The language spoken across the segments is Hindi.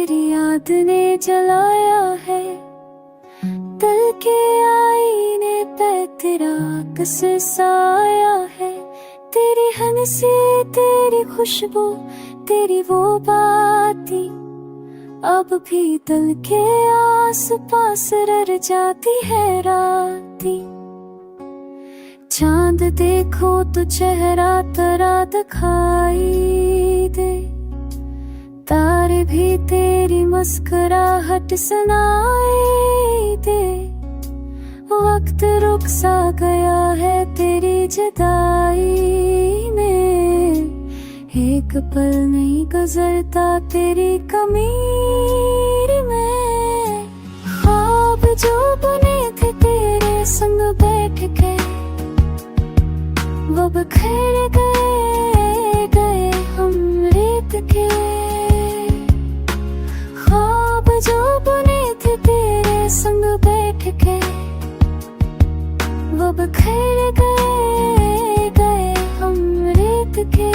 तेरी याद ने जलाया है। दिल के आईने पे तेरा अक्स साया है। तेरी हंसी, तेरी खुशबू, तेरी वो बातें अब भी दिल के आस पास रह जाती है राती। चांद देखो तो चेहरा तेरा दिखाई दे, तारे भी तेरी मुस्कुराहट सुनाई दे। वक्त रुक सा गया है तेरी जुदाई में, एक पल नहीं गुजरता तेरी कमी में। ख्वाब जो बने थे तेरे संग बैठ के, वो बिखर गए हम रेत के। ख्वाब जो बने थे तेरे संग बैठ के, वो बिखर गए हम रेत के।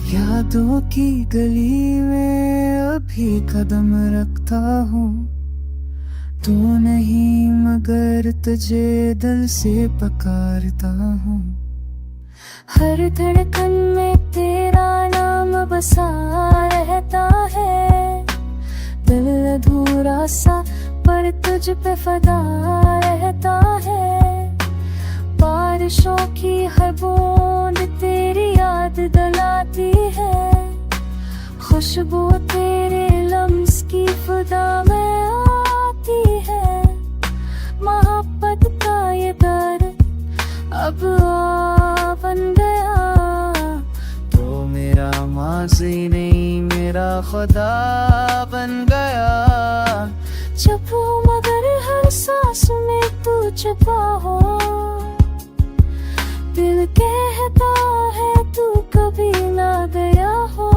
यादों की गली में अभी कदम रखता हूँ, तू नहीं मगर तुझे दिल से पुकारता हूँ। हर धड़कन में तेरा नाम बसा रहता है। दिल अधूरा सा पर तुझ पे फदा रहता है। बारिशों की हर बूंद तेरी याद दिलाती है। खुशबू तेरे लम्स की फिदा में आती है। मोहब्बत का ये दर्द अब बन गया, तो मेरा माज़ी नहीं मेरा खुदा बन गया। छुपू मगर हर सांस में तू छुपा हो। दिल कहता है तू कभी ना गया हो।